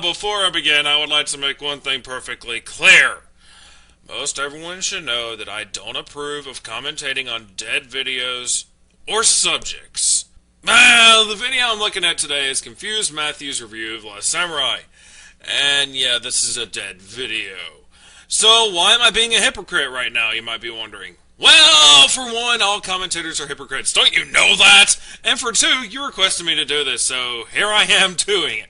before I begin, I would like to make one thing perfectly clear. Most everyone should know that I don't approve of commentating on dead videos or subjects. The video I'm looking at today is Confused Matthew's review of Last Samurai. And yeah, this is a dead video. So why am I being a hypocrite right now, you might be wondering? Well, for one, all commentators are hypocrites. Don't you know that? And for two, you requested me to do this, so here I am doing it.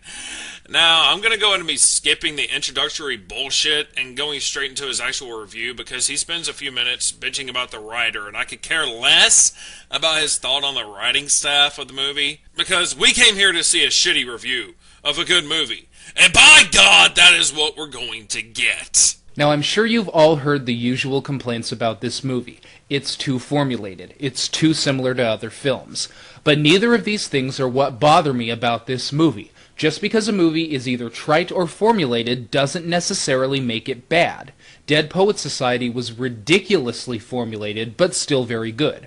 Now, I'm going to go ahead and be skipping the introductory bullshit and going straight into his actual review because he spends a few minutes bitching about the writer, and I could care less about his thought on the writing staff of the movie because we came here to see a shitty review of a good movie. And by God, that is what we're going to get. Now, I'm sure you've all heard the usual complaints about this movie. It's too formulated. It's too similar to other films. But neither of these things are what bother me about this movie. Just because a movie is either trite or formulated doesn't necessarily make it bad. Dead Poets Society was ridiculously formulated, but still very good.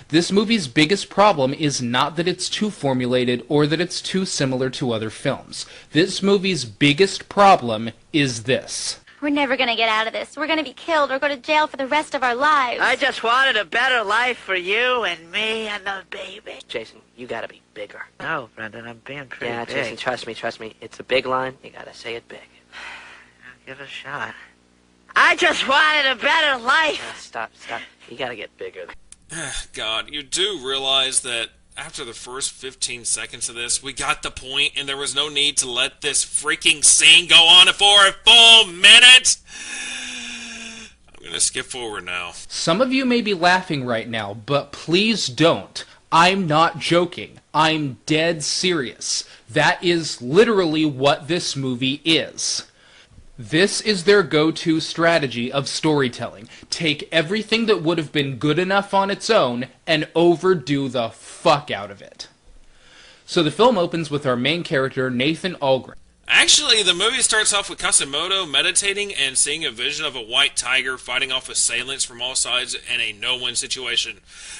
This movie's biggest problem is not that it's too formulated or that it's too similar to other films. This movie's biggest problem is this. We're never gonna get out of this. We're gonna be killed or go to jail for the rest of our lives. I just wanted a better life for you and me and the baby. Jason, you gotta be bigger. No, Brendan, I'm being pretty Yeah, big. Jason, trust me. It's a big line. You gotta say it big. I'll give it a shot. I just wanted a better life. Stop. You gotta get bigger. God, you do realize that after the first 15 seconds of this, we got the point and there was no need to let this freaking scene go on for a full minute? I'm gonna skip forward now. Some of you may be laughing right now, but please don't. I'm not joking. I'm dead serious. That is literally what this movie is. This is their go-to strategy of storytelling. Take everything that would have been good enough on its own and overdo the fuck out of it. So the film opens with our main character, Nathan Algren. Actually, the movie starts off with Kasimoto meditating and seeing a vision of a white tiger fighting off assailants from all sides in a no-win situation.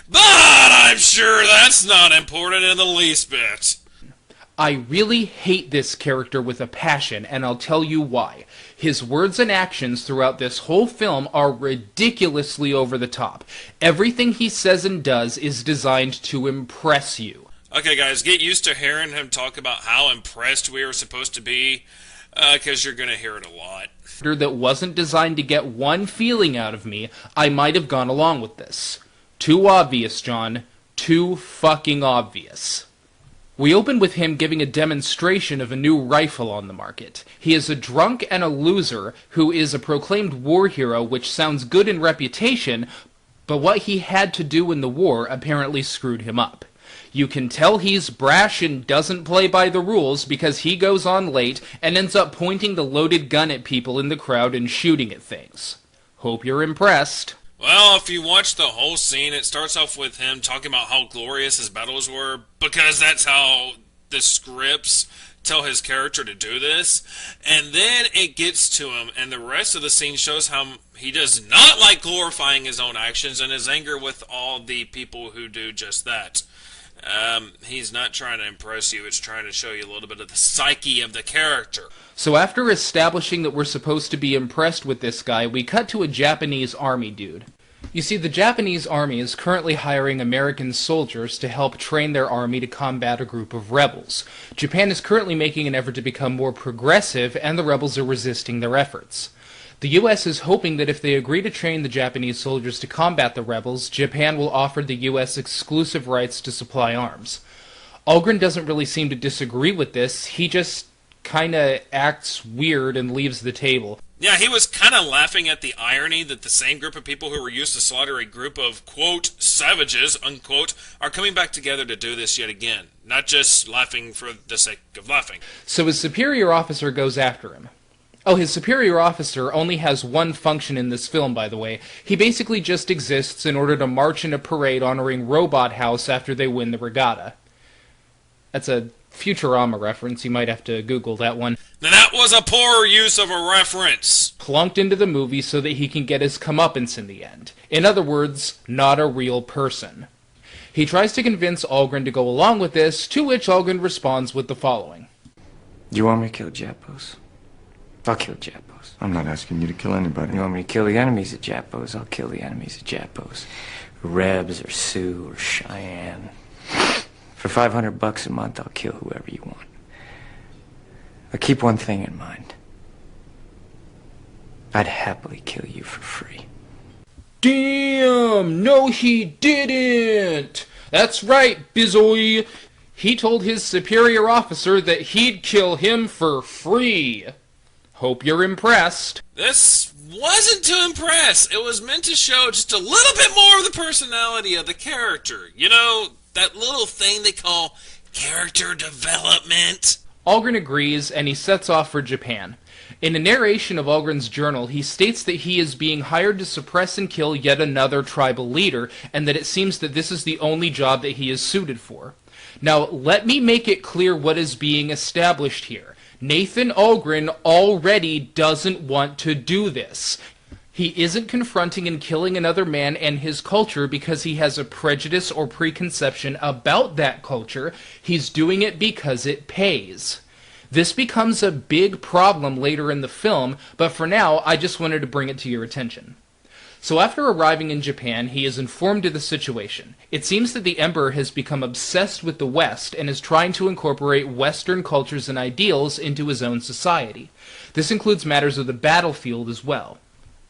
But I'm sure that's not important in the least bit. I really hate this character with a passion, and I'll tell you why. His words and actions throughout this whole film are ridiculously over the top. Everything he says and does is designed to impress you. Okay, guys, get used to hearing him talk about how impressed we are supposed to be, because you're going to hear it a lot. That wasn't designed to get one feeling out of me, I might have gone along with this. Too obvious, John. Too fucking obvious. We open with him giving a demonstration of a new rifle on the market. He is a drunk and a loser who is a proclaimed war hero, which sounds good in reputation, but what he had to do in the war apparently screwed him up. You can tell he's brash and doesn't play by the rules because he goes on late and ends up pointing the loaded gun at people in the crowd and shooting at things. Hope you're impressed. Well, if you watch the whole scene, it starts off with him talking about how glorious his battles were, because that's how the scripts tell his character to do this. And then it gets to him, and the rest of the scene shows how he does not like glorifying his own actions and his anger with all the people who do just that. He's not trying to impress you, it's trying to show you a little bit of the psyche of the character. So after establishing that we're supposed to be impressed with this guy, we cut to a Japanese army dude. You see, the Japanese army is currently hiring American soldiers to help train their army to combat a group of rebels. Japan is currently making an effort to become more progressive, and the rebels are resisting their efforts. The U.S. is hoping that if they agree to train the Japanese soldiers to combat the rebels, Japan will offer the U.S. exclusive rights to supply arms. Algren doesn't really seem to disagree with this, he just kinda acts weird and leaves the table. Yeah, he was kind of laughing at the irony that the same group of people who were used to slaughter a group of, quote, savages, unquote, are coming back together to do this yet again. Not just laughing for the sake of laughing. So his superior officer goes after him. Oh, his superior officer only has one function in this film, by the way. He basically just exists in order to march in a parade honoring Robot House after they win the regatta. That's a Futurama reference, you might have to Google that one. Now that was a poor use of a reference. Plunked into the movie so that he can get his comeuppance in the end. In other words, not a real person. He tries to convince Algren to go along with this, to which Algren responds with the following. You want me to kill Japos? I'll kill Japos. I'm not asking you to kill anybody. You want me to kill the enemies of Japos? I'll kill the enemies of Japos. Rebs or Sioux or Cheyenne. For $500 a month, I'll kill whoever you want. But keep one thing in mind. I'd happily kill you for free. Damn! No, he didn't! That's right, Bizoy! He told his superior officer that he'd kill him for free. Hope you're impressed. This wasn't to impress. It was meant to show just a little bit more of the personality of the character. You know, that little thing they call character development. Algren agrees, and he sets off for Japan. In a narration of Algren's journal, he states that he is being hired to suppress and kill yet another tribal leader, and that it seems that this is the only job that he is suited for. Now, let me make it clear what is being established here. Nathan Algren already doesn't want to do this. He isn't confronting and killing another man and his culture because he has a prejudice or preconception about that culture. He's doing it because it pays. This becomes a big problem later in the film, but for now, I just wanted to bring it to your attention. So after arriving in Japan, he is informed of the situation. It seems that the Emperor has become obsessed with the West and is trying to incorporate Western cultures and ideals into his own society. This includes matters of the battlefield as well.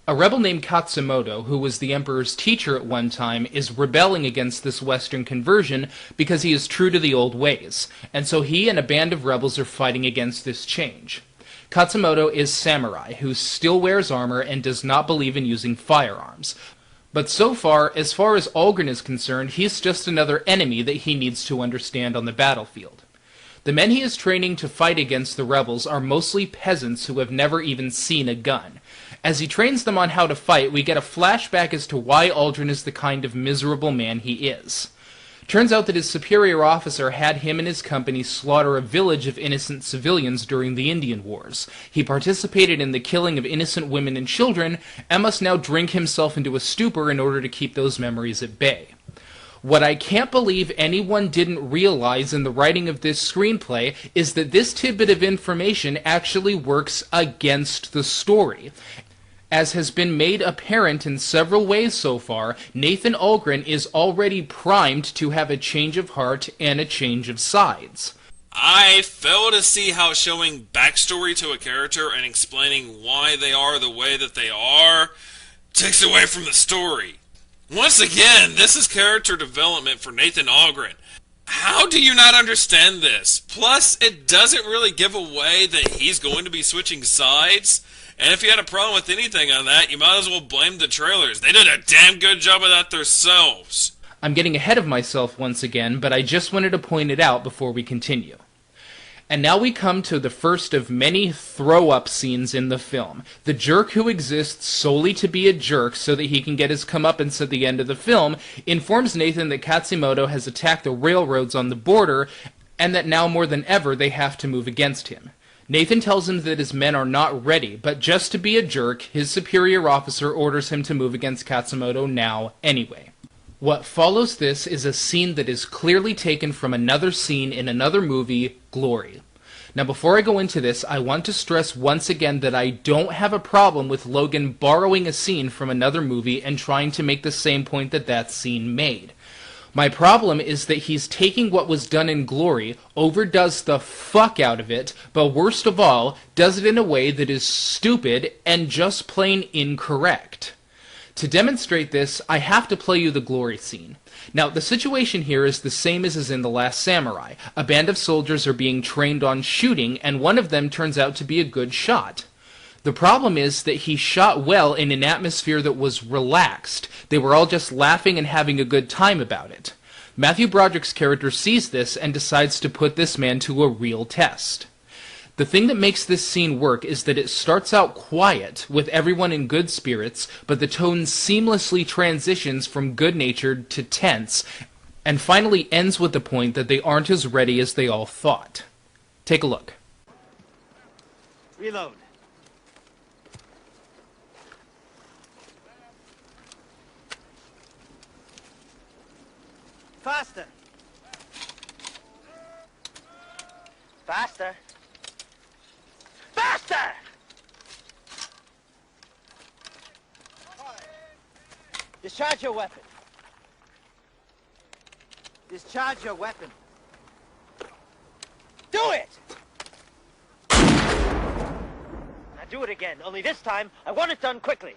A rebel named Katsumoto, who was the Emperor's teacher at one time, is rebelling against this Western conversion because he is true to the old ways, and so he and a band of rebels are fighting against this change. Katsumoto is samurai, who still wears armor and does not believe in using firearms. But so far as Algren is concerned, he's just another enemy that he needs to understand on the battlefield. The men he is training to fight against the rebels are mostly peasants who have never even seen a gun. As he trains them on how to fight, we get a flashback as to why Algren is the kind of miserable man he is. Turns out that his superior officer had him and his company slaughter a village of innocent civilians during the Indian Wars. He participated in the killing of innocent women and children, and must now drink himself into a stupor in order to keep those memories at bay. What I can't believe anyone didn't realize in the writing of this screenplay is that this tidbit of information actually works against the story. As has been made apparent in several ways so far, Nathan Algren is already primed to have a change of heart and a change of sides. I fail to see how showing backstory to a character and explaining why they are the way that they are takes away from the story. Once again, this is character development for Nathan Algren. How do you not understand this? Plus, it doesn't really give away that he's going to be switching sides. And if you had a problem with anything on that, you might as well blame the trailers. They did a damn good job of that themselves. I'm getting ahead of myself once again, but I just wanted to point it out before we continue. And now we come to the first of many throw-up scenes in the film. The jerk who exists solely to be a jerk so that he can get his comeuppance at the end of the film informs Nathan that Katsumoto has attacked the railroads on the border and that now more than ever they have to move against him. Nathan tells him that his men are not ready, but just to be a jerk, his superior officer orders him to move against Katsumoto now anyway. What follows this is a scene that is clearly taken from another scene in another movie, Glory. Now before I go into this, I want to stress once again that I don't have a problem with Logan borrowing a scene from another movie and trying to make the same point that that scene made. My problem is that he's taking what was done in Glory, overdoes the fuck out of it, but worst of all, does it in a way that is stupid and just plain incorrect. To demonstrate this, I have to play you the Glory scene. Now, the situation here is the same as is in The Last Samurai. A band of soldiers are being trained on shooting, and one of them turns out to be a good shot. The problem is that he shot well in an atmosphere that was relaxed. They were all just laughing and having a good time about it. Matthew Broderick's character sees this and decides to put this man to a real test. The thing that makes this scene work is that it starts out quiet, with everyone in good spirits, but the tone seamlessly transitions from good-natured to tense, and finally ends with the point that they aren't as ready as they all thought. Take a look. Reload. Faster. Faster. Discharge your weapon. Discharge your weapon. Do it! Now do it again, only this time, I want it done quickly.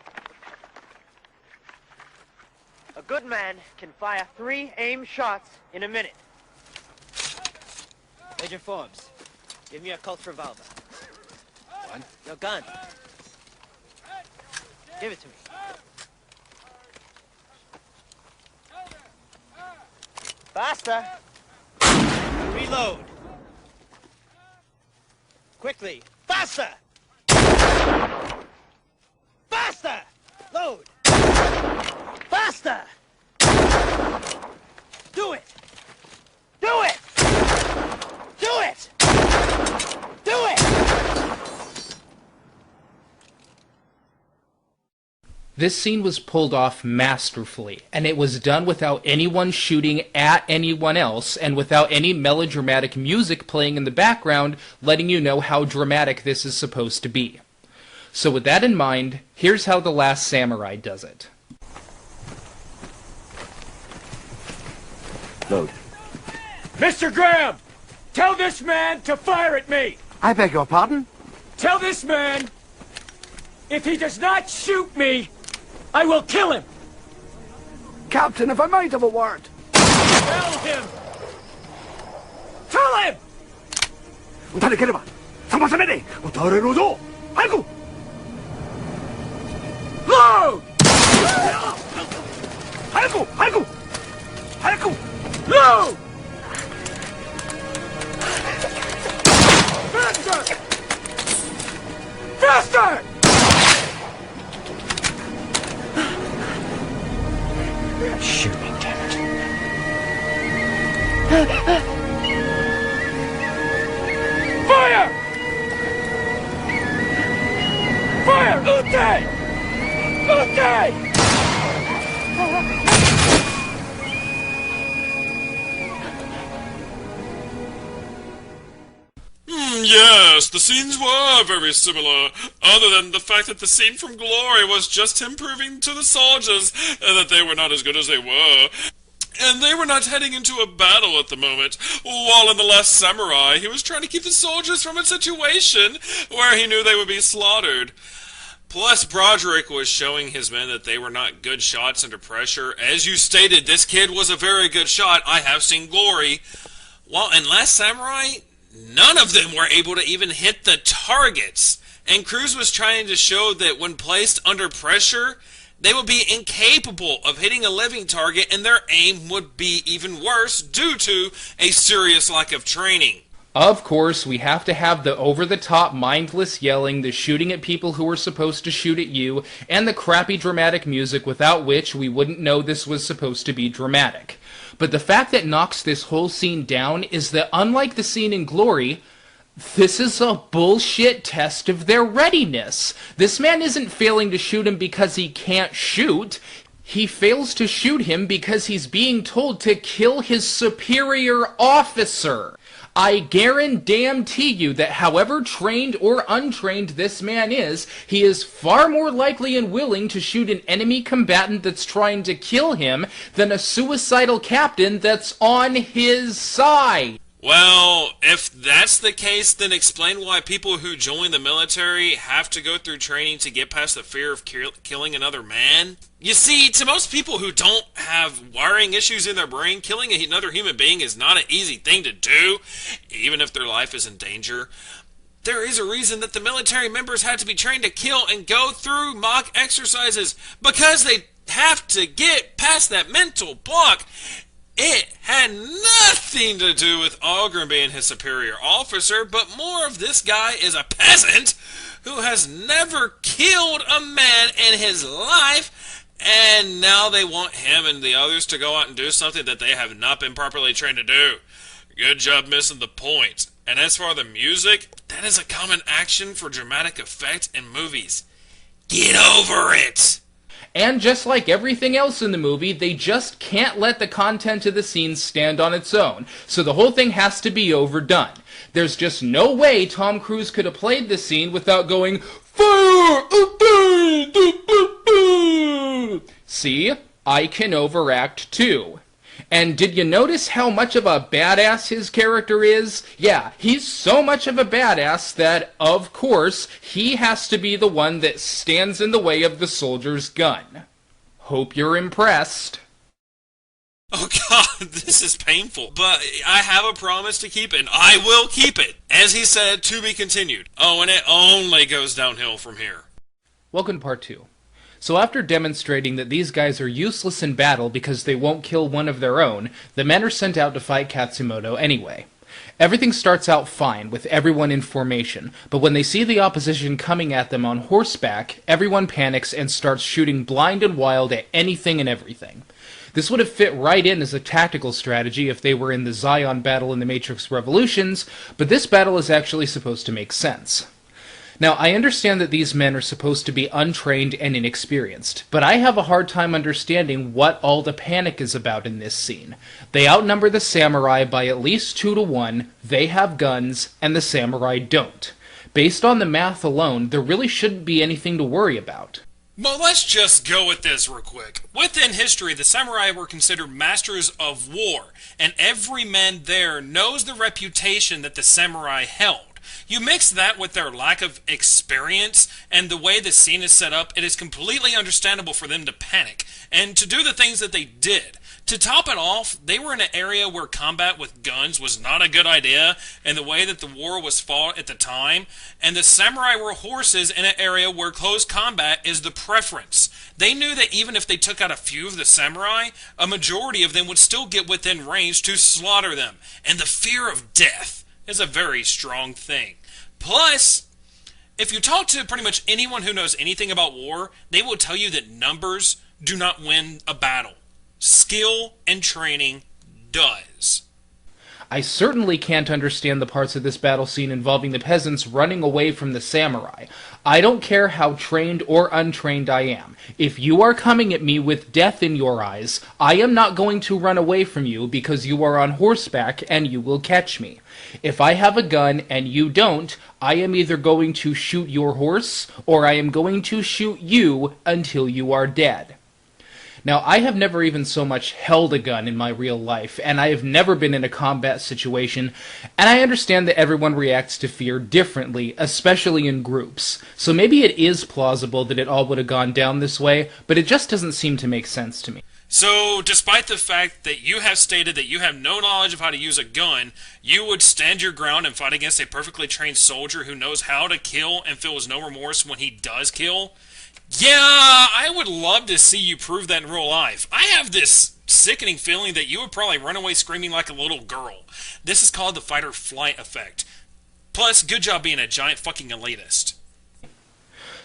A good man can fire 3 aim shots in a minute. Major Forbes, give me a Colt revolver. One. Your gun. Give it to me. Faster! Reload! Quickly! Faster! Faster! Load! Faster! Do it! Do it! Do it! Do it! This scene was pulled off masterfully, and it was done without anyone shooting at anyone else, and without any melodramatic music playing in the background letting you know how dramatic this is supposed to be. So with that in mind, here's how The Last Samurai does it. Load. Mr. Graham! Tell this man to fire at me! I beg your pardon? Tell this man, if he does not shoot me, I will kill him! Captain, if I might have a word. Tell him! Tell him! 撃たなければ、冷まさめで撃たれるぞ。早く! Load! 早く! 早く! 早く! Load! Faster! Faster! Shoot me, damn it. Fire! Fire! Ute! Ute! Yes, the scenes were very similar, other than the fact that the scene from Glory was just him proving to the soldiers that they were not as good as they were. And they were not heading into a battle at the moment, while in The Last Samurai, he was trying to keep the soldiers from a situation where he knew they would be slaughtered. Plus, Broderick was showing his men that they were not good shots under pressure. As you stated, this kid was a very good shot. I have seen Glory. While in Last Samurai, none of them were able to even hit the targets. And Cruz was trying to show that when placed under pressure, they would be incapable of hitting a living target, and their aim would be even worse due to a serious lack of training. Of course, we have to have the over-the-top mindless yelling, the shooting at people who were supposed to shoot at you, and the crappy dramatic music without which we wouldn't know this was supposed to be dramatic. But the fact that knocks this whole scene down is that, unlike the scene in Glory, this is a bullshit test of their readiness. This man isn't failing to shoot him because he can't shoot. He fails to shoot him because he's being told to kill his superior officer. I guarantee you that however trained or untrained this man is, he is far more likely and willing to shoot an enemy combatant that's trying to kill him than a suicidal captain that's on his side. Well, if that's the case, then explain why people who join the military have to go through training to get past the fear of killing another man. You see, to most people who don't have wiring issues in their brain, killing another human being is not an easy thing to do, even if their life is in danger. There is a reason that the military members had to be trained to kill and go through mock exercises, because they have to get past that mental block. It had nothing to do with Algren being his superior officer, but more of this guy is a peasant who has never killed a man in his life, and now they want him and the others to go out and do something that they have not been properly trained to do. Good job missing the point. And as for the music, that is a common action for dramatic effect in movies. Get over it! And just like everything else in the movie, they just can't let the content of the scene stand on its own, so the whole thing has to be overdone. There's just no way Tom Cruise could have played the scene without going, "Fire! See? I can overact too. And did you notice how much of a badass his character is? Yeah, he's so much of a badass that, of course, he has to be the one that stands in the way of the soldier's gun. Hope you're impressed. Oh god, this is painful. But I have a promise to keep, and I will keep it. As he said, to be continued. Oh, and it only goes downhill from here. Welcome to part 2. So after demonstrating that these guys are useless in battle because they won't kill one of their own, the men are sent out to fight Katsumoto anyway. Everything starts out fine, with everyone in formation, but when they see the opposition coming at them on horseback, everyone panics and starts shooting blind and wild at anything and everything. This would have fit right in as a tactical strategy if they were in the Zion battle in the Matrix Revolutions, but this battle is actually supposed to make sense. Now, I understand that these men are supposed to be untrained and inexperienced, but I have a hard time understanding what all the panic is about in this scene. They outnumber the samurai by at least 2 to 1, they have guns, and the samurai don't. Based on the math alone, there really shouldn't be anything to worry about. Well, let's just go with this real quick. Within history, the samurai were considered masters of war, and every man there knows the reputation that the samurai held. You mix that with their lack of experience and the way the scene is set up, it is completely understandable for them to panic and to do the things that they did. To top it off, they were in an area where combat with guns was not a good idea, and the way that the war was fought at the time, and the samurai were horses in an area where close combat is the preference. They knew that even if they took out a few of the samurai, a majority of them would still get within range to slaughter them, and the fear of death is a very strong thing. Plus, if you talk to pretty much anyone who knows anything about war, they will tell you that numbers do not win a battle. Skill and training does. I certainly can't understand the parts of this battle scene involving the peasants running away from the samurai. I don't care how trained or untrained I am. If you are coming at me with death in your eyes, I am not going to run away from you because you are on horseback and you will catch me. If I have a gun and you don't, I am either going to shoot your horse or I am going to shoot you until you are dead. Now, I have never even so much held a gun in my real life, and I have never been in a combat situation, and I understand that everyone reacts to fear differently, especially in groups. So maybe it is plausible that it all would have gone down this way, but it just doesn't seem to make sense to me. So, despite the fact that you have stated that you have no knowledge of how to use a gun, you would stand your ground and fight against a perfectly trained soldier who knows how to kill and feels no remorse when he does kill? Yeah, I would love to see you prove that in real life. I have this sickening feeling that you would probably run away screaming like a little girl. This is called the fight or flight effect. Plus, good job being a giant fucking elitist.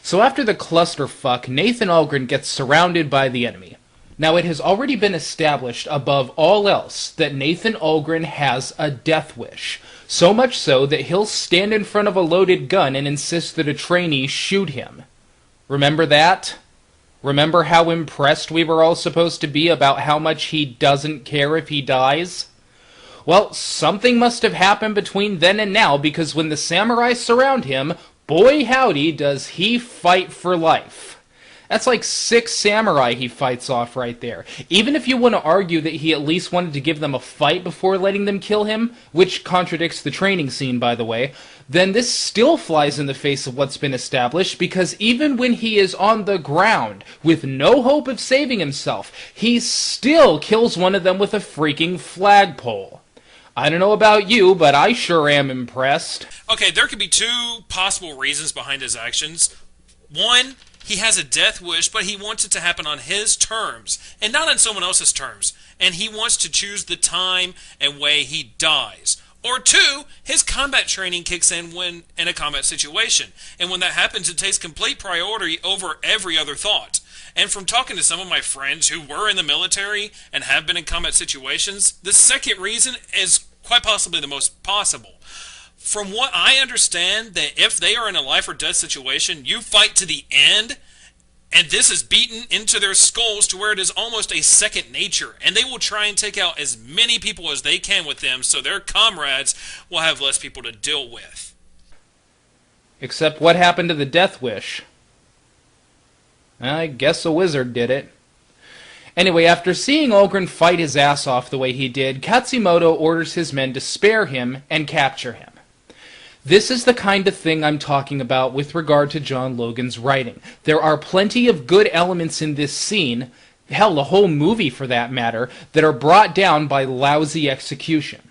So after the clusterfuck, Nathan Algren gets surrounded by the enemy. Now, it has already been established above all else that Nathan Algren has a death wish. So much so that he'll stand in front of a loaded gun and insist that a trainee shoot him. Remember that? Remember how impressed we were all supposed to be about how much he doesn't care if he dies? Well, something must have happened between then and now, because when the samurai surround him, boy howdy does he fight for life. That's like 6 samurai he fights off right there. Even if you want to argue that he at least wanted to give them a fight before letting them kill him, which contradicts the training scene, by the way, then this still flies in the face of what's been established, because even when he is on the ground with no hope of saving himself, he still kills one of them with a freaking flagpole. I don't know about you, but I sure am impressed. Okay, there could be 2 possible reasons behind his actions. One, he has a death wish, but he wants it to happen on his terms, and not on someone else's terms. And he wants to choose the time and way he dies. Or 2, his combat training kicks in when in a combat situation. And when that happens, it takes complete priority over every other thought. And from talking to some of my friends who were in the military and have been in combat situations, the second reason is quite possibly the most possible. From what I understand, that if they are in a life or death situation, you fight to the end, and this is beaten into their skulls to where it is almost a second nature, and they will try and take out as many people as they can with them so their comrades will have less people to deal with. Except what happened to the death wish? I guess a wizard did it. Anyway, after seeing Algren fight his ass off the way he did, Katsumoto orders his men to spare him and capture him. This is the kind of thing I'm talking about with regard to John Logan's writing. There are plenty of good elements in this scene, hell, the whole movie for that matter, that are brought down by lousy execution.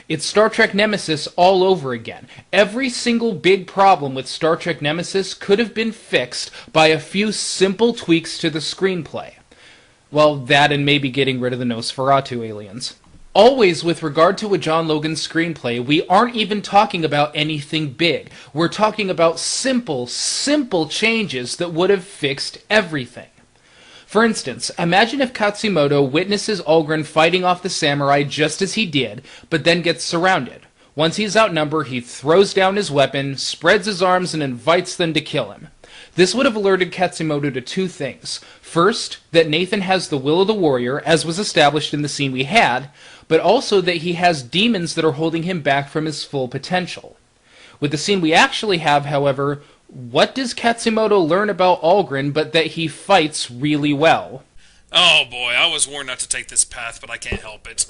It's Star Trek Nemesis all over again. Every single big problem with Star Trek Nemesis could have been fixed by a few simple tweaks to the screenplay. Well, that and maybe getting rid of the Nosferatu aliens. Always, with regard to a John Logan screenplay, we aren't even talking about anything big. We're talking about simple changes that would have fixed everything. For instance, imagine if Katsumoto witnesses Algren fighting off the samurai just as he did, but then gets surrounded. Once he's outnumbered, he throws down his weapon, spreads his arms, and invites them to kill him. This would have alerted Katsumoto to two things. First, that Nathan has the will of the warrior, as was established in the scene we had, but also that he has demons that are holding him back from his full potential. With the scene we actually have, however, what does Katsumoto learn about Algren but that he fights really well? Oh boy, I was warned not to take this path, but I can't help it.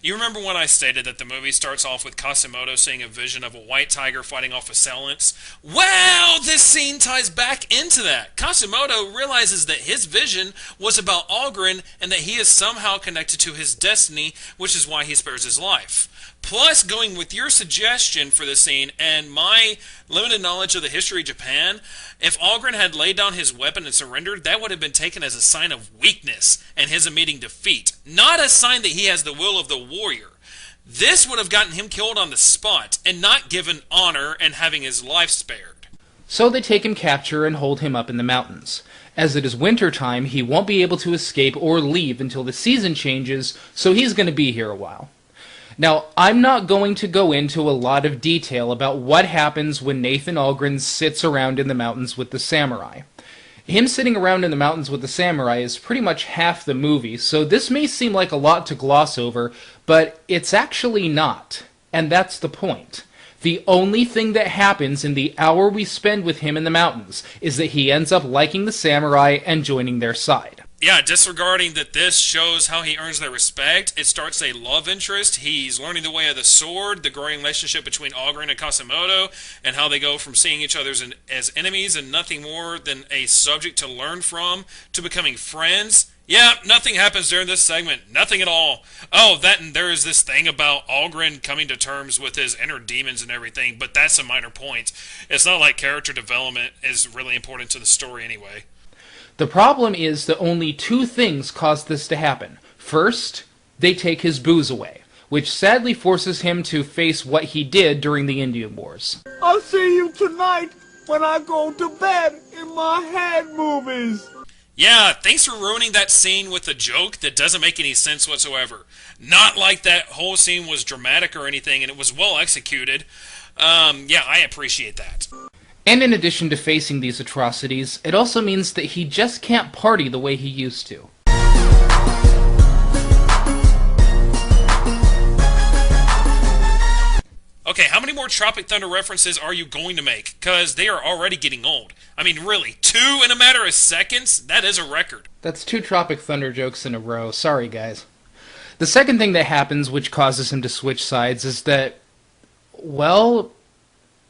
You remember when I stated that the movie starts off with Katsumoto seeing a vision of a white tiger fighting off assailants? Well, this scene ties back into that. Katsumoto realizes that his vision was about Algren and that he is somehow connected to his destiny, which is why he spares his life. Plus, going with your suggestion for the scene and my limited knowledge of the history of Japan, if Algren had laid down his weapon and surrendered, that would have been taken as a sign of weakness and his immediate defeat, not a sign that he has the will of the warrior. This would have gotten him killed on the spot and not given honor and having his life spared. So they take him capture and hold him up in the mountains. As it is winter time, he won't be able to escape or leave until the season changes, so he's going to be here a while. Now, I'm not going to go into a lot of detail about what happens when Nathan Algren sits around in the mountains with the samurai. Him sitting around in the mountains with the samurai is pretty much half the movie, so this may seem like a lot to gloss over, but it's actually not. And that's the point. The only thing that happens in the hour we spend with him in the mountains is that he ends up liking the samurai and joining their side. Yeah, disregarding that this shows how he earns their respect, it starts a love interest. He's learning the way of the sword, the growing relationship between Algren and Katsumoto, and how they go from seeing each other as enemies and nothing more than a subject to learn from to becoming friends. Yeah, nothing happens during this segment. Nothing at all. Oh, and there is this thing about Algren coming to terms with his inner demons and everything, but that's a minor point. It's not like character development is really important to the story anyway. The problem is that only two things cause this to happen. First, they take his booze away, which sadly forces him to face what he did during the Indian Wars. I'll see you tonight when I go to bed in my head movies. Yeah, thanks for ruining that scene with a joke that doesn't make any sense whatsoever. Not like that whole scene was dramatic or anything, and it was well executed. Yeah, I appreciate that. And in addition to facing these atrocities, it also means that he just can't party the way he used to. Okay, how many more Tropic Thunder references are you going to make? Because they are already getting old. I mean, really, 2 in a matter of seconds? That is a record. That's 2 Tropic Thunder jokes in a row. Sorry, guys. The second thing that happens which causes him to switch sides is that, well,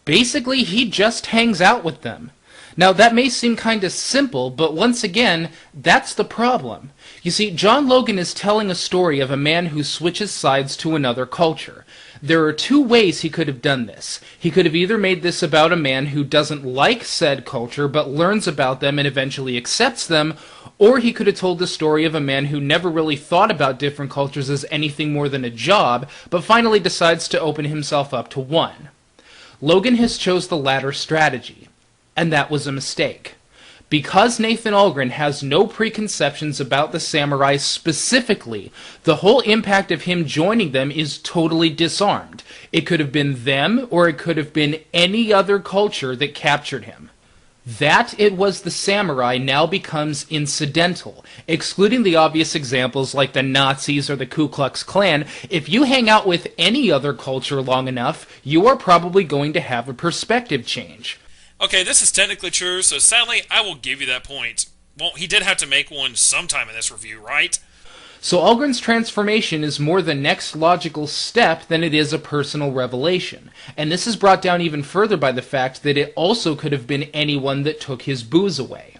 basically he just hangs out with them. Now, that may seem kind of simple, but once again, that's the problem. You see, John Logan is telling a story of a man who switches sides to another culture. There are 2 ways he could have done this. He could have either made this about a man who doesn't like said culture but learns about them and eventually accepts them, or he could have told the story of a man who never really thought about different cultures as anything more than a job, but finally decides to open himself up to one. Logan has chose the latter strategy, and that was a mistake. Because Nathan Algren has no preconceptions about the samurai specifically, the whole impact of him joining them is totally disarmed. It could have been them, or it could have been any other culture that captured him. That it was the samurai now becomes incidental. Excluding the obvious examples like the Nazis or the Ku Klux Klan, if you hang out with any other culture long enough, you are probably going to have a perspective change. Okay, this is technically true, so sadly, I will give you that point. Well, he did have to make one sometime in this review, right? So Algren's transformation is more the next logical step than it is a personal revelation. And this is brought down even further by the fact that it also could have been anyone that took his booze away.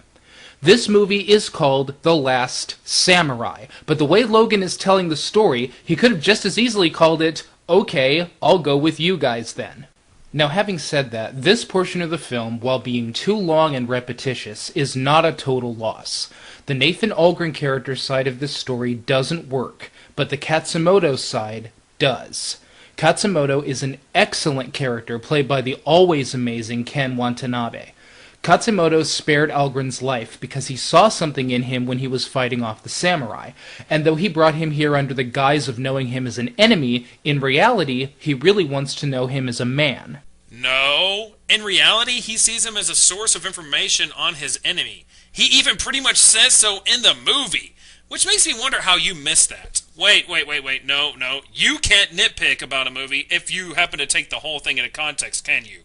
This movie is called The Last Samurai, but the way Logan is telling the story, he could have just as easily called it, Okay, I'll go with you guys then. Now, having said that, this portion of the film, while being too long and repetitious, is not a total loss. The Nathan Algren character side of this story doesn't work, but the Katsumoto side does. Katsumoto is an excellent character played by the always amazing Ken Watanabe. Katsumoto spared Algren's life because he saw something in him when he was fighting off the samurai, and though he brought him here under the guise of knowing him as an enemy, in reality, he really wants to know him as a man. No. In reality, he sees him as a source of information on his enemy. He even pretty much says so in the movie, which makes me wonder how you missed that. Wait, no. You can't nitpick about a movie if you happen to take the whole thing into context, can you?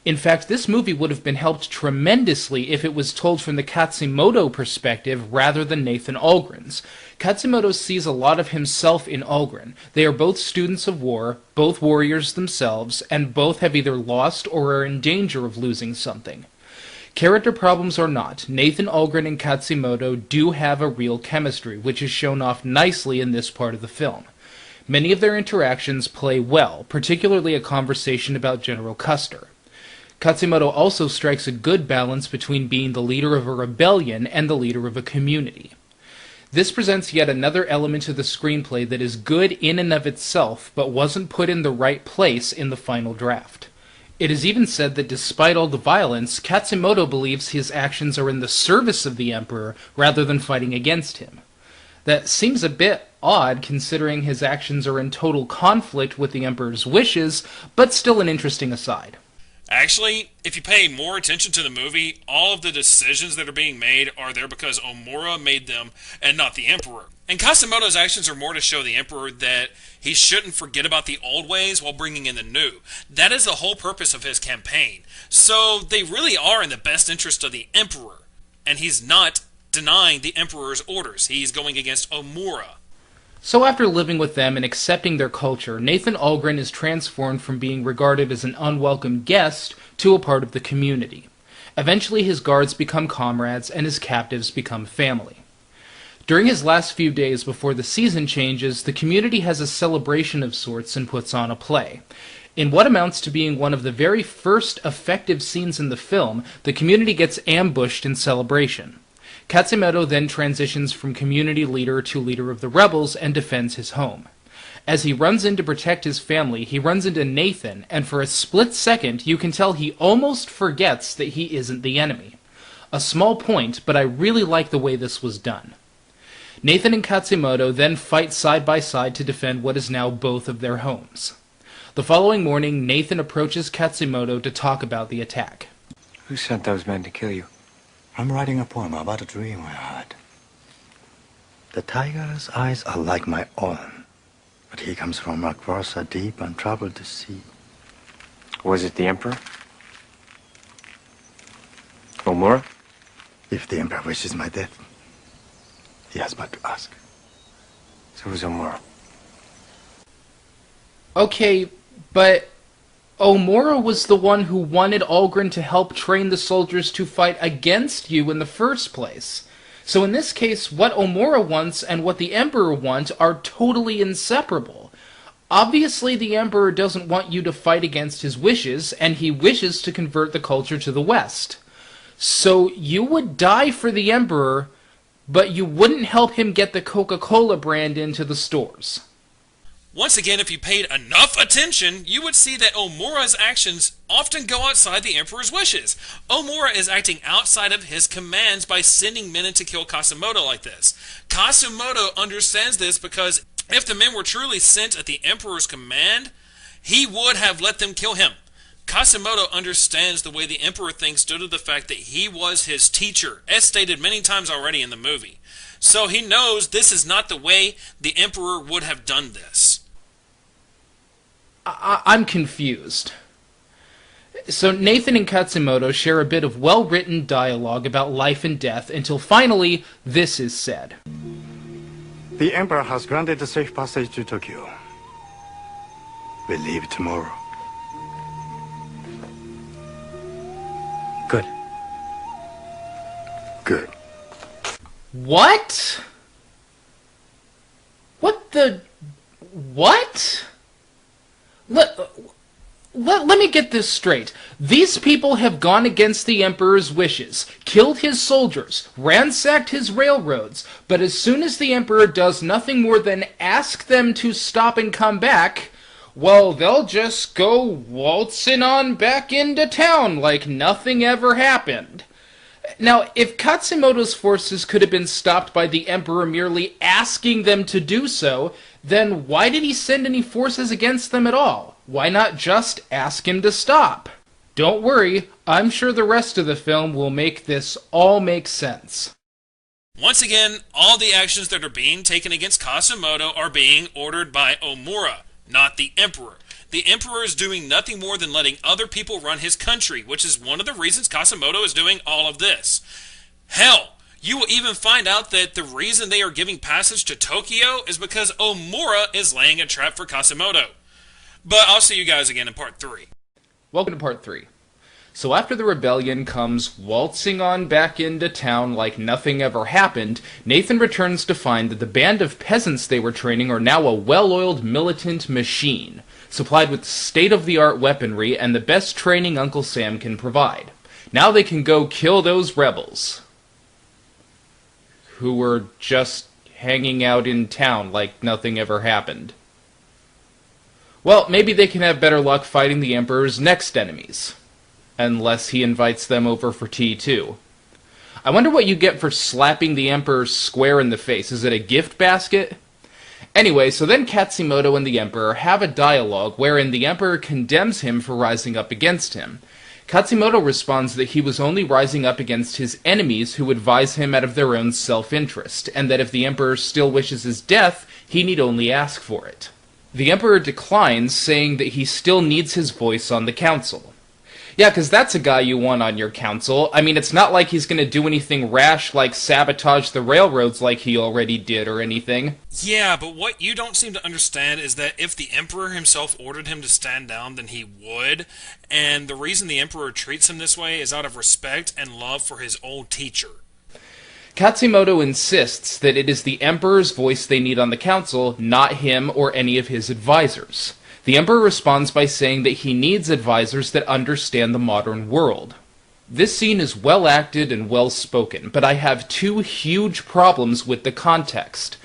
In fact, this movie would have been helped tremendously if it was told from the Katsumoto perspective rather than Nathan Algren's. Katsumoto sees a lot of himself in Algren. They are both students of war, both warriors themselves, and both have either lost or are in danger of losing something. Character problems or not, Nathan Algren and Katsumoto do have a real chemistry, which is shown off nicely in this part of the film. Many of their interactions play well, particularly a conversation about General Custer. Katsumoto also strikes a good balance between being the leader of a rebellion and the leader of a community. This presents yet another element of the screenplay that is good in and of itself, but wasn't put in the right place in the final draft. It is even said that despite all the violence, Katsumoto believes his actions are in the service of the Emperor rather than fighting against him. That seems a bit odd considering his actions are in total conflict with the Emperor's wishes, but still an interesting aside. Actually, if you pay more attention to the movie, all of the decisions that are being made are there because Omura made them and not the Emperor. And Katsumoto's actions are more to show the Emperor that he shouldn't forget about the old ways while bringing in the new. That is the whole purpose of his campaign. So they really are in the best interest of the Emperor. And he's not denying the Emperor's orders. He's going against Omura. So after living with them and accepting their culture, Nathan Algren is transformed from being regarded as an unwelcome guest to a part of the community. Eventually his guards become comrades and his captives become family. During his last few days before the season changes, the community has a celebration of sorts and puts on a play. In what amounts to being one of the very first effective scenes in the film, the community gets ambushed in celebration. Katsumoto then transitions from community leader to leader of the rebels and defends his home. As he runs in to protect his family, he runs into Nathan, and for a split second you can tell he almost forgets that he isn't the enemy. A small point, but I really like the way this was done. Nathan and Katsumoto then fight side by side to defend what is now both of their homes. The following morning, Nathan approaches Katsumoto to talk about the attack. Who sent those men to kill you? I'm writing a poem about a dream I had. The tiger's eyes are like my own, but he comes from Rakvarsa deep and troubled the sea. Was it the Emperor? Omura? If the Emperor wishes my death, he has but to ask. So was Omura. Okay, but Omura was the one who wanted Algren to help train the soldiers to fight against you in the first place. So in this case, what Omura wants and what the Emperor wants are totally inseparable. Obviously, the Emperor doesn't want you to fight against his wishes, and he wishes to convert the culture to the West. So you would die for the Emperor, but you wouldn't help him get the Coca-Cola brand into the stores. Once again, if you paid enough attention, you would see that Omura's actions often go outside the Emperor's wishes. Omura is acting outside of his commands by sending men in to kill Katsumoto like this. Katsumoto understands this because if the men were truly sent at the Emperor's command, he would have let them kill him. Katsumoto understands the way the Emperor thinks due to the fact that he was his teacher, as stated many times already in the movie. So he knows this is not the way the Emperor would have done this. I'm confused. So Nathan and Katsumoto share a bit of well-written dialogue about life and death until finally this is said. The Emperor has granted a safe passage to Tokyo. We leave tomorrow. Good. Good. What? What the... What? Let me get this straight. These people have gone against the Emperor's wishes, killed his soldiers, ransacked his railroads, but as soon as the Emperor does nothing more than ask them to stop and come back, well, they'll just go waltzing on back into town like nothing ever happened. Now, if Katsumoto's forces could have been stopped by the Emperor merely asking them to do so, then why did he send any forces against them at all? Why not just ask him to stop? Don't worry, I'm sure the rest of the film will make this all make sense. Once again, all the actions that are being taken against Katsumoto are being ordered by Omura, not the Emperor. The Emperor is doing nothing more than letting other people run his country, which is one of the reasons Katsumoto is doing all of this. Hell, you will even find out that the reason they are giving passage to Tokyo is because Omura is laying a trap for Katsumoto. But I'll see you guys again in part 3. Welcome to part 3. So after the rebellion comes waltzing on back into town like nothing ever happened, Nathan returns to find that the band of peasants they were training are now a well-oiled militant machine, supplied with state-of-the-art weaponry and the best training Uncle Sam can provide. Now they can go kill those rebels, who were just hanging out in town like nothing ever happened. Well, maybe they can have better luck fighting the Emperor's next enemies. Unless he invites them over for tea, too. I wonder what you get for slapping the Emperor square in the face. Is it a gift basket? Anyway, so then Katsumoto and the Emperor have a dialogue wherein the Emperor condemns him for rising up against him. Katsumoto responds that he was only rising up against his enemies who advise him out of their own self-interest, and that if the Emperor still wishes his death, he need only ask for it. The Emperor declines, saying that he still needs his voice on the council. Yeah, because that's a guy you want on your council. I mean, it's not like he's going to do anything rash like sabotage the railroads like he already did or anything. Yeah, but what you don't seem to understand is that if the Emperor himself ordered him to stand down, then he would. And the reason the Emperor treats him this way is out of respect and love for his old teacher. Katsumoto insists that it is the Emperor's voice they need on the council, not him or any of his advisors. The Emperor responds by saying that he needs advisors that understand the modern world. This scene is well acted and well spoken, but I have two huge problems with the context.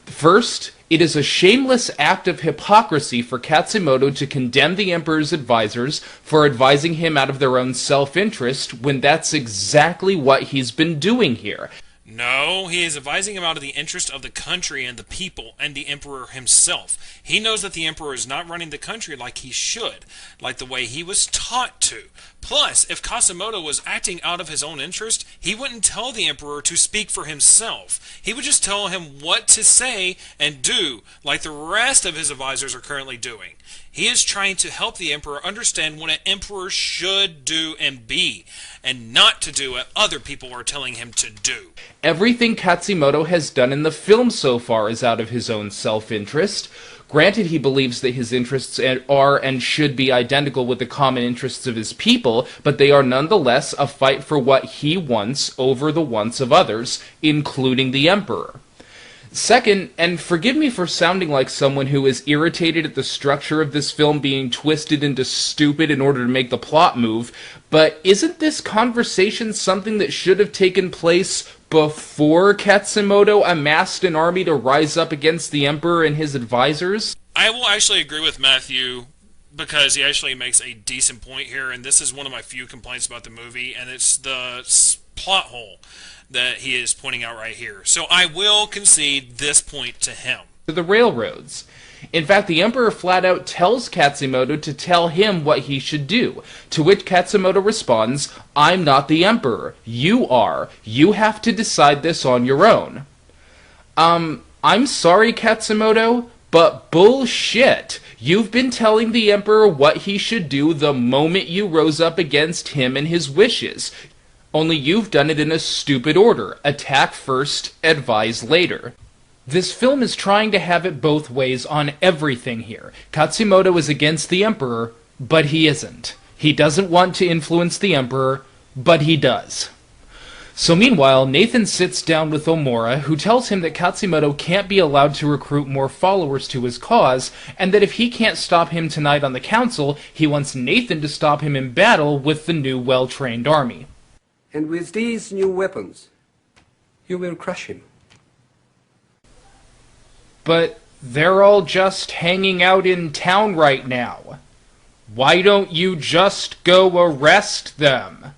First, it is a shameless act of hypocrisy for Katsumoto to condemn the Emperor's advisors for advising him out of their own self-interest when that's exactly what he's been doing here. No, he is advising him out of the interest of the country and the people and the Emperor himself. He knows that the Emperor is not running the country like he should, like the way he was taught to. Plus, if Katsumoto was acting out of his own interest, he wouldn't tell the Emperor to speak for himself. He would just tell him what to say and do, like the rest of his advisors are currently doing. He is trying to help the Emperor understand what an Emperor should do and be, and not to do what other people are telling him to do. Everything Katsumoto has done in the film so far is out of his own self-interest. Granted, he believes that his interests are and should be identical with the common interests of his people, but they are nonetheless a fight for what he wants over the wants of others, including the Emperor. Second, and forgive me for sounding like someone who is irritated at the structure of this film being twisted into stupid in order to make the plot move, but isn't this conversation something that should have taken place before Katsumoto amassed an army to rise up against the Emperor and his advisors? I will actually agree with Matthew, because he actually makes a decent point here, and this is one of my few complaints about the movie, and it's the plot hole that he is pointing out right here. So I will concede this point to him. To the railroads. In fact, the Emperor flat out tells Katsumoto to tell him what he should do, to which Katsumoto responds, "I'm not the Emperor. You are. You have to decide this on your own." I'm sorry, Katsumoto, But bullshit! You've been telling the Emperor what he should do the moment you rose up against him and his wishes. Only you've done it in a stupid order. Attack first, advise later. This film is trying to have it both ways on everything here. Katsumoto is against the Emperor, but he isn't. He doesn't want to influence the Emperor, but he does. So meanwhile, Nathan sits down with Omura, who tells him that Katsumoto can't be allowed to recruit more followers to his cause, and that if he can't stop him tonight on the council, he wants Nathan to stop him in battle with the new well-trained army. And with these new weapons, you will crush him. But they're all just hanging out in town right now. Why don't you just go arrest them?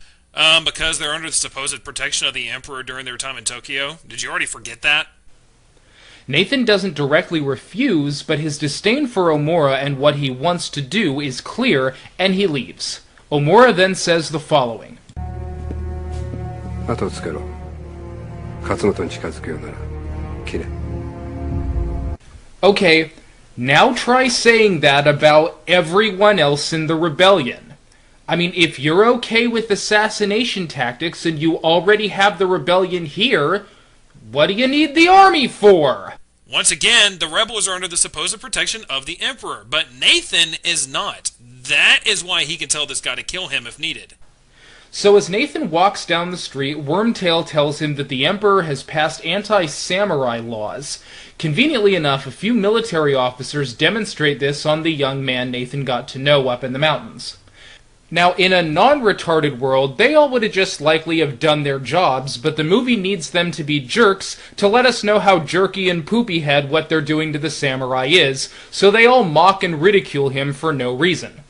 Because they're under the supposed protection of the Emperor during their time in Tokyo. Did you already forget that? Nathan doesn't directly refuse, but his disdain for Omura and what he wants to do is clear, and he leaves. Omura then says the following. Okay, now try saying that about everyone else in the rebellion. I mean, if you're okay with assassination tactics and you already have the rebellion here, what do you need the army for? Once again, the rebels are under the supposed protection of the Emperor, but Nathan is not. That is why he can tell this guy to kill him if needed. So as Nathan walks down the street, Wormtail tells him that the Emperor has passed anti-samurai laws. Conveniently enough, a few military officers demonstrate this on the young man Nathan got to know up in the mountains. Now, in a non-retarded world, they all would have just likely have done their jobs, but the movie needs them to be jerks to let us know how jerky and poopy-head what they're doing to the samurai is, so they all mock and ridicule him for no reason.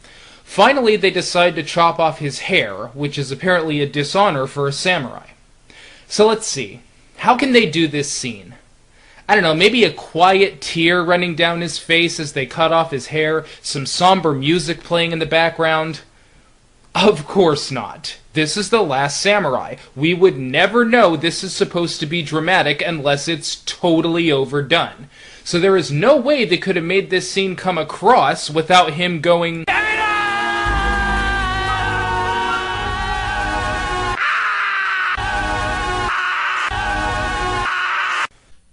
Finally, they decide to chop off his hair, which is apparently a dishonor for a samurai. So let's see. How can they do this scene? I don't know, maybe a quiet tear running down his face as they cut off his hair, some somber music playing in the background? Of course not. This is The Last Samurai. We would never know this is supposed to be dramatic unless it's totally overdone. So there is no way they could have made this scene come across without him going,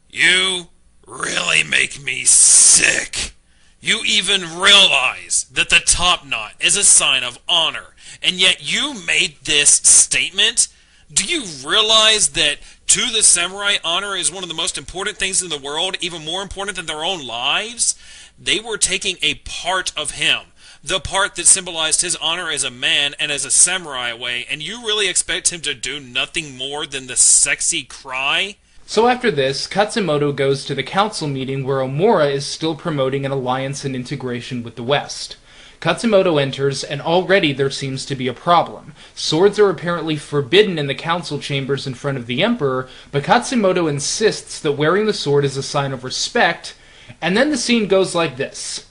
You really make me sick. You even realize that the top knot is a sign of honor, and yet you made this statement? Do you realize that to the samurai, honor is one of the most important things in the world, even more important than their own lives? They were taking a part of him, the part that symbolized his honor as a man and as a samurai away, and you really expect him to do nothing more than the sexy cry? So after this, Katsumoto goes to the council meeting where Omura is still promoting an alliance and integration with the West. Katsumoto enters, and already there seems to be a problem. Swords are apparently forbidden in the council chambers in front of the Emperor, but Katsumoto insists that wearing the sword is a sign of respect, and then the scene goes like this.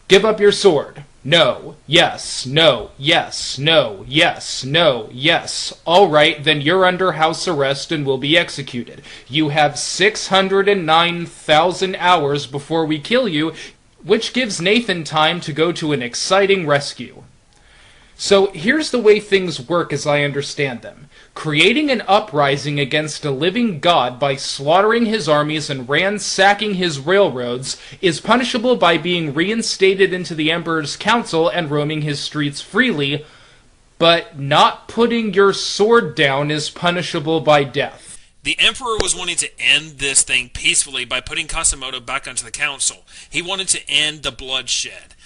Give up your sword. No. Yes. No. Yes. No. Yes. No. Yes. All right, then you're under house arrest and will be executed. You have 609,000 hours before we kill you, which gives Nathan time to go to an exciting rescue. So here's the way things work as I understand them. Creating an uprising against a living god by slaughtering his armies and ransacking his railroads is punishable by being reinstated into the Emperor's council and roaming his streets freely, but not putting your sword down is punishable by death. The Emperor was wanting to end this thing peacefully by putting Katsumoto back onto the council. He wanted to end the bloodshed.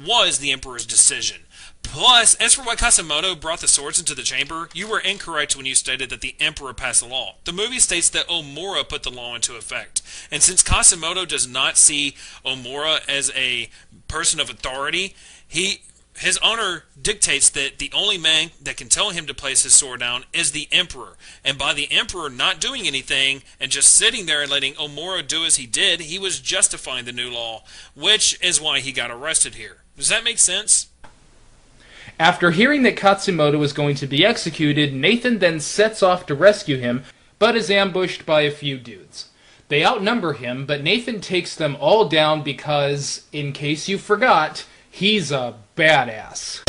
Was the Emperor's decision. Plus, as for why Katsumoto brought the swords into the chamber, you were incorrect when you stated that the Emperor passed the law. The movie states that Omura put the law into effect. And since Katsumoto does not see Omura as a person of authority, his honor dictates that the only man that can tell him to place his sword down is the Emperor. And by the Emperor not doing anything and just sitting there and letting Omura do as he did, he was justifying the new law, which is why he got arrested here. Does that make sense? After hearing that Katsumoto is going to be executed, Nathan then sets off to rescue him, but is ambushed by a few dudes. They outnumber him, but Nathan takes them all down because, in case you forgot, he's a badass.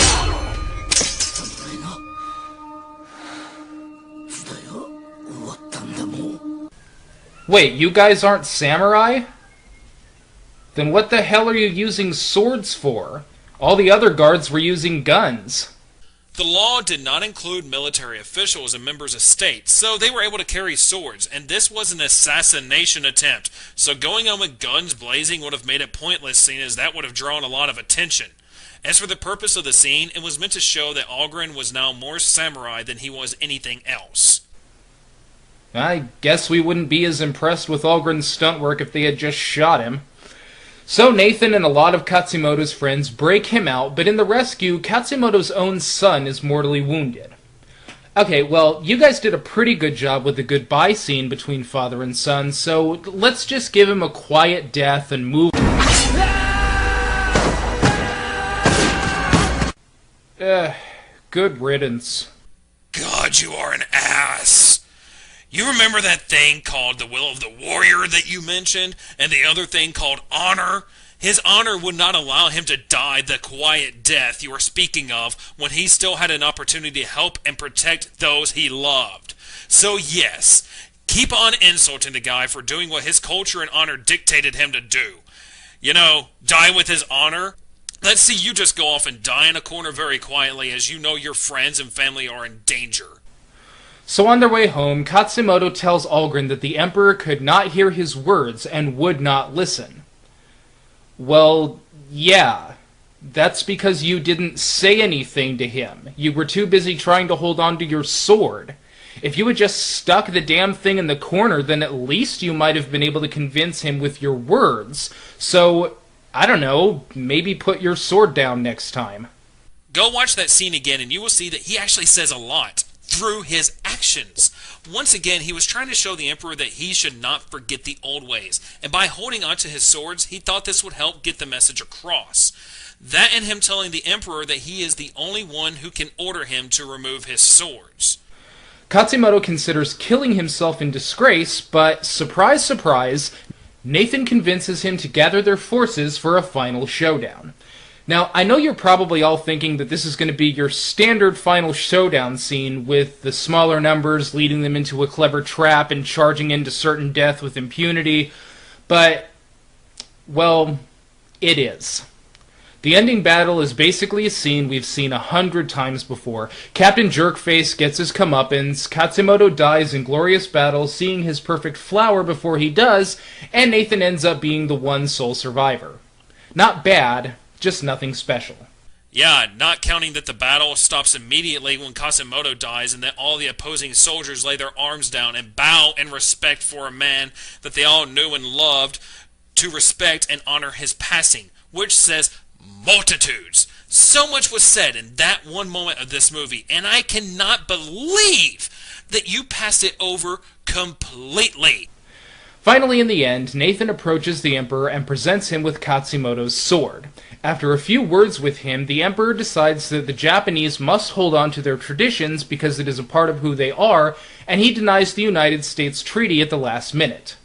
Wait, you guys aren't samurai? Then what the hell are you using swords for? All the other guards were using guns. The law did not include military officials and members of state, so they were able to carry swords, and this was an assassination attempt, so going on with guns blazing would have made it pointless, seeing as that would have drawn a lot of attention. As for the purpose of the scene, it was meant to show that Algren was now more samurai than he was anything else. I guess we wouldn't be as impressed with Algren's stunt work if they had just shot him. So Nathan and a lot of Katsumoto's friends break him out, but in the rescue, Katsumoto's own son is mortally wounded. Okay, well, you guys did a pretty good job with the goodbye scene between father and son, so let's just give him a quiet death and move... good riddance. God, you are an ass. You remember that thing called the will of the warrior that you mentioned, and the other thing called honor? His honor would not allow him to die the quiet death you are speaking of when he still had an opportunity to help and protect those he loved. So yes, keep on insulting the guy for doing what his culture and honor dictated him to do. You know, die with his honor? Let's see you just go off and die in a corner very quietly as you know your friends and family are in danger. So on their way home, Katsumoto tells Algren that the Emperor could not hear his words and would not listen. Well, yeah. That's because you didn't say anything to him. You were too busy trying to hold on to your sword. If you had just stuck the damn thing in the corner, then at least you might have been able to convince him with your words. So, I don't know, maybe put your sword down next time. Go watch that scene again and you will see that he actually says a lot through his actions. Once again, he was trying to show the Emperor that he should not forget the old ways, and by holding onto his swords, he thought this would help get the message across. That and him telling the Emperor that he is the only one who can order him to remove his swords. Katsumoto considers killing himself in disgrace, but surprise, surprise, Nathan convinces him to gather their forces for a final showdown. Now, I know you're probably all thinking that this is going to be your standard final showdown scene with the smaller numbers leading them into a clever trap and charging into certain death with impunity, but, well, it is. The ending battle is basically a scene we've seen 100 times before. Captain Jerkface gets his comeuppance, Katsumoto dies in glorious battle, seeing his perfect flower before he does, and Nathan ends up being the one sole survivor. Not bad, just nothing special. Yeah, not counting that the battle stops immediately when Katsumoto dies and that all the opposing soldiers lay their arms down and bow in respect for a man that they all knew and loved, to respect and honor his passing, which says multitudes. So much was said in that one moment of this movie, and I cannot believe that you passed it over completely. Finally, in the end, Nathan approaches the Emperor and presents him with Katsumoto's sword. After a few words with him, the Emperor decides that the Japanese must hold on to their traditions because it is a part of who they are, and he denies the United States treaty at the last minute,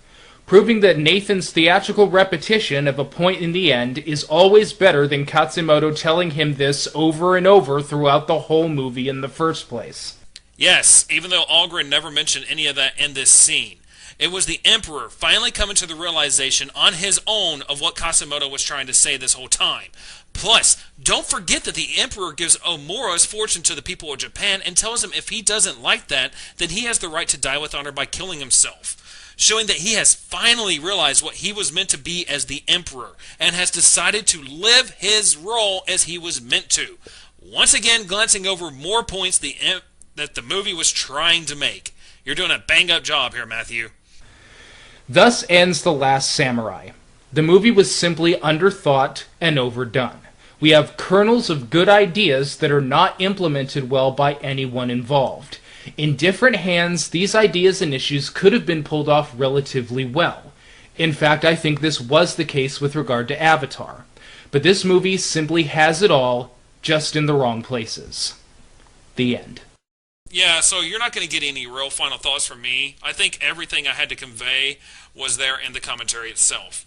proving that Nathan's theatrical repetition of a point in the end is always better than Katsumoto telling him this over and over throughout the whole movie in the first place. Yes, even though Algren never mentioned any of that in this scene. It was the Emperor finally coming to the realization on his own of what Katsumoto was trying to say this whole time. Plus, don't forget that the Emperor gives Omura's fortune to the people of Japan and tells him if he doesn't like that, then he has the right to die with honor by killing himself, showing that he has finally realized what he was meant to be as the Emperor and has decided to live his role as he was meant to. Once again, glancing over more points that the movie was trying to make. You're doing a bang-up job here, Matthew. Thus ends The Last Samurai. The movie was simply underthought and overdone. We have kernels of good ideas that are not implemented well by anyone involved. In different hands, these ideas and issues could have been pulled off relatively well. In fact, I think this was the case with regard to Avatar. But this movie simply has it all, just in the wrong places. The end. Yeah, so you're not going to get any real final thoughts from me. I think everything I had to convey was there in the commentary itself.